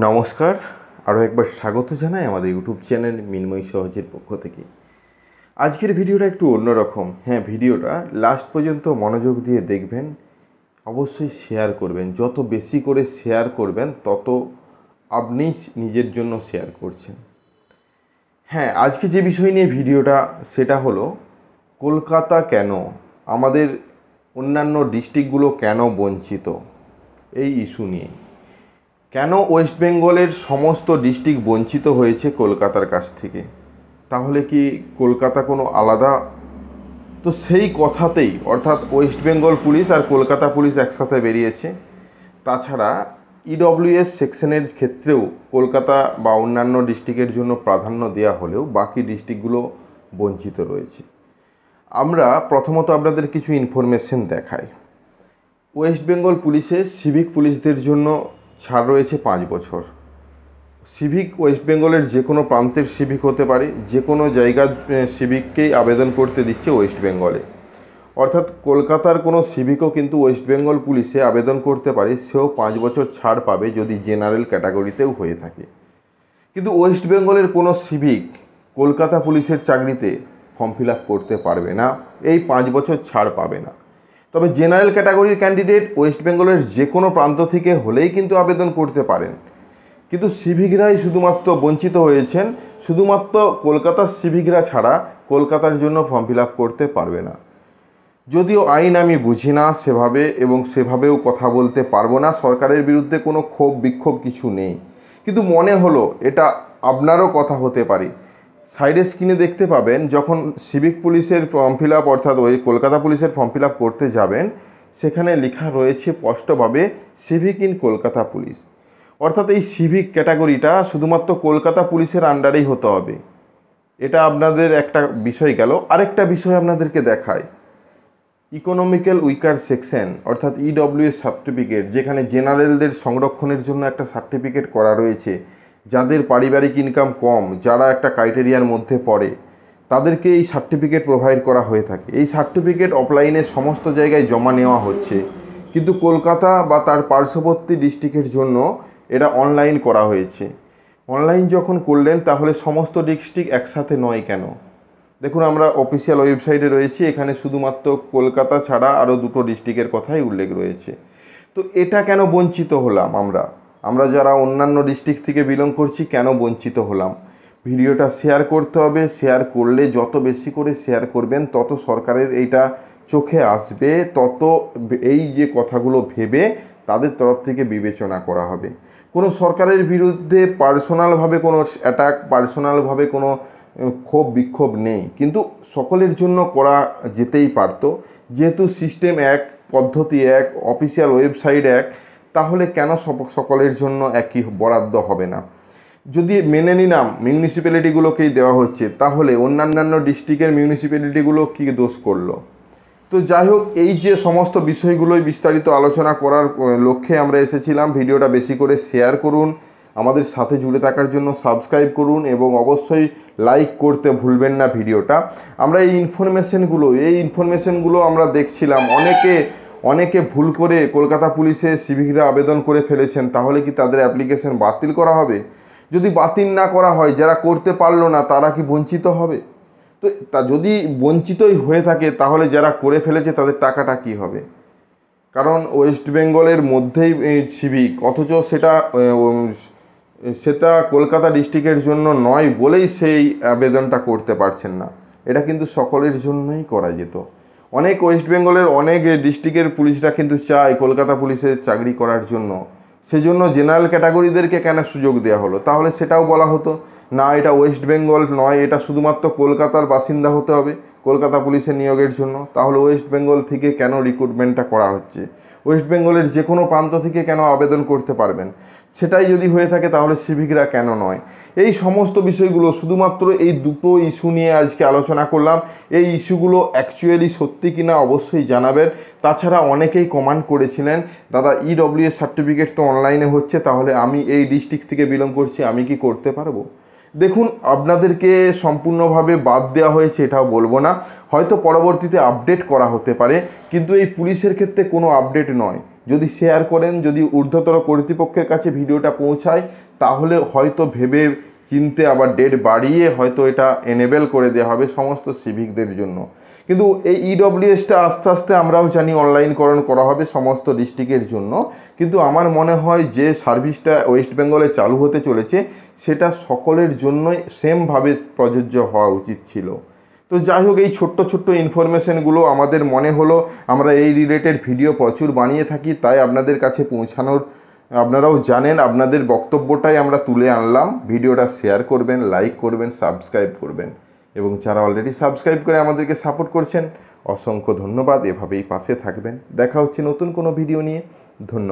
নমস্কার, আরও একবার স্বাগত জানাই আমাদের ইউটিউব চ্যানেল মিনময় সহজের পক্ষ থেকে। আজকের ভিডিওটা একটু অন্যরকম। ভিডিওটা লাস্ট পর্যন্ত মনোযোগ দিয়ে দেখবেন, অবশ্যই শেয়ার করবেন। যত বেশি করে শেয়ার করবেন তত আপনি নিজের জন্য শেয়ার করছেন। আজকে যে বিষয় নিয়ে ভিডিওটা সেটা হলো কলকাতা কেন, আমাদের অন্যান্য ডিস্ট্রিক্টগুলো কেন বঞ্চিত, এই ইস্যু নিয়ে। কেন ওয়েস্ট বেঙ্গলের সমস্ত ডিস্ট্রিক্ট বঞ্চিত হয়েছে কলকাতার কাছ থেকে? তাহলে কি কলকাতা কোনো আলাদা? তো সেই কথাতেই, অর্থাৎ ওয়েস্ট বেঙ্গল পুলিশ আর কলকাতা পুলিশ একসাথে বেরিয়েছে। তাছাড়া ইডব্লিউএস সেকশনের ক্ষেত্রেও কলকাতা বা অন্যান্য ডিস্ট্রিক্টের জন্য প্রাধান্য দেওয়া হলেও বাকি ডিস্ট্রিক্টগুলো বঞ্চিত রয়েছে। আমরা প্রথমত আপনাদের কিছু ইনফরমেশন দেখাই। ওয়েস্ট বেঙ্গল পুলিশে সিভিক পুলিশদের জন্য ছাড় রয়েছে 5 বছর। সিভিক ওয়েস্ট বেঙ্গলের যে কোনো প্রান্তের সিভিক হতে পারে, যে কোনো জায়গার সিভিককেই আবেদন করতে দিচ্ছে ওয়েস্ট বেঙ্গলে। অর্থাৎ কলকাতার কোনো সিভিকও কিন্তু ওয়েস্ট বেঙ্গল পুলিশে আবেদন করতে পারে, সেও 5 বছর ছাড় পাবে যদি জেনারেল ক্যাটাগরিতেও হয়ে থাকে। কিন্তু ওয়েস্ট বেঙ্গলের কোনো সিভিক কলকাতা পুলিশের চাকরিতে ফর্ম ফিল আপ করতে পারবে না, এই 5 বছর ছাড় পাবে না। তবে জেনারেল ক্যাটাগরির ক্যান্ডিডেট ওয়েস্ট বেঙ্গলের যে কোনো প্রান্ত থেকে হলেই কিন্তু আবেদন করতে পারেন। কিন্তু সিভিকরাই শুধুমাত্র বঞ্চিত হয়েছেন, শুধুমাত্র কলকাতার সিভিকরা ছাড়া কলকাতার জন্য ফর্ম ফিল আপ করতে পারবে না। যদিও আইন আমি বুঝি না সেভাবে, এবং সেভাবেও কথা বলতে পারবো না, সরকারের বিরুদ্ধে কোনো ক্ষোভ বিক্ষোভ কিছু নেই, কিন্তু মনে হলো এটা আপনারও কথা হতে পারে। সাইডে স্ক্রিনে দেখতে পাবেন, যখন সিভিক পুলিশের ফর্ম ফিল আপ অর্থাৎ ওই কলকাতা পুলিশের ফর্ম ফিল আপ করতে যাবেন, সেখানে লেখা রয়েছে স্পষ্টভাবে সিভিক ইন কলকাতা পুলিশ। অর্থাৎ এই সিভিক ক্যাটাগরিটা শুধুমাত্র কলকাতা পুলিশের আন্ডারেই হতে হবে। এটা আপনাদের একটা বিষয় গেল। আরেকটা বিষয় আপনাদেরকে দেখায়, ইকোনমিক্যাল উইকার সেকশন অর্থাৎ ইডব্লিউএস সার্টিফিকেট, যেখানে জেনারেলদের সংরক্ষণের জন্য একটা সার্টিফিকেট করা রয়েছে। যাদের পারিবারিক ইনকাম কম, যারা একটা ক্রাইটেরিয়ার মধ্যে পড়ে, তাদেরকে এই সার্টিফিকেট প্রোভাইড করা হয়ে থাকে। এই সার্টিফিকেট অফলাইনে সমস্ত জায়গায় জমা নেওয়া হচ্ছে, কিন্তু কলকাতা বা তার পার্শ্ববর্তী ডিস্ট্রিক্টের জন্য এটা অনলাইন করা হয়েছে। অনলাইন যখন করলেন, তাহলে সমস্ত ডিস্ট্রিক্ট একসাথে নয় কেন? দেখুন, আমরা অফিসিয়াল ওয়েবসাইটে রয়েছি, এখানে শুধুমাত্র কলকাতা ছাড়া আরও 2টো ডিস্ট্রিক্টের কথাই উল্লেখ রয়েছে। তো এটা কেন বঞ্চিত হলাম আমরা যারা অন্যান্য ডিস্ট্রিক্ট থেকে বিলং করছি, কেন বঞ্চিত হলাম? ভিডিওটা শেয়ার করতে হবে। শেয়ার করলে, যত বেশি করে শেয়ার করবেন তত সরকারের এইটা চোখে আসবে, তত এই যে কথাগুলো ভেবে তাদের তরফ থেকে বিবেচনা করা হবে। কোনো সরকারের বিরুদ্ধে পার্সোনালভাবে কোনো অ্যাটাক, পার্সোনালভাবে কোনো ক্ষোভ বিক্ষোভ নেই, কিন্তু সকলের জন্য করা যেতেই পারত। যেহেতু সিস্টেম এক, পদ্ধতি এক, অফিসিয়াল ওয়েবসাইট এক, তাহলে কেন সকলের জন্য একই বরাদ্দ হবে না? যদি মেনে নিলাম মিউনিসিপ্যালিটিগুলোকেই দেওয়া হচ্ছে, তাহলে অন্যান্য ডিস্ট্রিক্টের মিউনিসিপ্যালিটিগুলো কী দোষ করলো? তো যাই হোক, এই যে সমস্ত বিষয়গুলোই বিস্তারিত আলোচনা করার লক্ষ্যে আমরা এসেছিলাম। ভিডিওটা বেশি করে শেয়ার করুন, আমাদের সাথে জুড়ে থাকার জন্য সাবস্ক্রাইব করুন, এবং অবশ্যই লাইক করতে ভুলবেন না ভিডিওটা। আমরা এই ইনফরমেশনগুলো আমরা দেখছিলাম, অনেকে ভুল করে কলকাতা পুলিশে সিভিকরা আবেদন করে ফেলেছেন। তাহলে কি তাদের অ্যাপ্লিকেশন বাতিল করা হবে? যদি বাতিল না করা হয়, যারা করতে পারলো না তারা কি বঞ্চিত হবে? তো তা যদি বঞ্চিতই হয়ে থাকে, তাহলে যারা করে ফেলেছে তাদের টাকাটা কি হবে? কারণ ওয়েস্ট বেঙ্গলের মধ্যেই সিভিক, অথচ সেটা কলকাতা ডিস্ট্রিক্টের জন্য নয় বলেই সেই আবেদনটা করতে পারছেন না। এটা কিন্তু সকলের জন্যই করা যেত। অনেক ওয়েস্ট বেঙ্গলের অনেক ডিস্ট্রিক্টের পুলিশরা কিন্তু চায় কলকাতা পুলিশের চাকরি করার জন্য, সেজন্য জেনারেল ক্যাটাগরিদেরকে কেন সুযোগ দেওয়া হলো? তাহলে সেটাও বলা হতো না, এটা ওয়েস্ট বেঙ্গল নয়, এটা শুধুমাত্র কলকাতার বাসিন্দা হতে হবে কলকাতা পুলিশের নিয়োগের জন্য। তাহলে ওয়েস্ট বেঙ্গল থেকে কেন রিক্রুটমেন্টটা করা হচ্ছে? ওয়েস্ট বেঙ্গলের যে কোনো প্রান্ত থেকে কেন আবেদন করতে পারবেন? সেটাই যদি হয়ে থাকে, তাহলে সিভিকরা কেন নয়? এই সমস্ত বিষয়গুলো শুধুমাত্র এই 2টো ইস্যু নিয়ে আজকে আলোচনা করলাম। এই ইস্যুগুলো অ্যাকচুয়ালি সত্যি কিনা অবশ্যই জানাবেন। তাছাড়া অনেকেই কমেন্ট করেছিলেন, দাদা ইডব্লিউএস সার্টিফিকেট তো অনলাইনে হচ্ছে, তাহলে আমি এই ডিস্ট্রিক্ট থেকে বিলং করছি, আমি কি করতে পারবো? দেখুন, আপনাদেরকে সম্পূর্ণভাবে বাদ দেওয়া হয়েছে এটাও বলবো না, হয়তো পরবর্তীতে আপডেট করা হতে পারে, কিন্তু এই পুলিশের ক্ষেত্রে কোনো আপডেট নয়। যদি শেয়ার করেন, যদি ঊর্ধ্বতর কর্তৃপক্ষের কাছে ভিডিওটা পৌঁছায়, তাহলে হয়তো ভেবে চিনতে আবার ডেট বাড়িয়ে হয়তো এটা এনেবেল করে দেওয়া হবে সমস্ত সিভিকদের জন্য। কিন্তু এই ইডব্লিউএসটা আস্তে আস্তে আমরাও জানি অনলাইনকরণ করা হবে সমস্ত ডিস্ট্রিক্টের জন্য, কিন্তু আমার মনে হয় যে সার্ভিসটা ওয়েস্ট বেঙ্গলে চালু হতে চলেছে সেটা সকলের জন্যই সেমভাবে প্রযোজ্য হওয়া উচিত ছিল। তো যাই হোক, এই ছোট্ট ছোট্ট ইনফরমেশনগুলো আমাদের মনে হলো, আমরা এই রিলেটেড ভিডিও প্রচুর বানিয়ে থাকি, তাই আপনাদের কাছে পৌঁছানোর, আপনারাও জানেন, আপনাদের বক্তব্যটাই আমরা তুলে আনলাম। ভিডিওটা শেয়ার করবেন, লাইক করবেন, সাবস্ক্রাইব করবেন, এবং যারা অলরেডি সাবস্ক্রাইব করে আমাদেরকে সাপোর্ট করছেন অসংখ্য ধন্যবাদ। এভাবেই পাশে থাকবেন। দেখা হচ্ছে নতুন কোনো ভিডিও নিয়ে। ধন্যবাদ।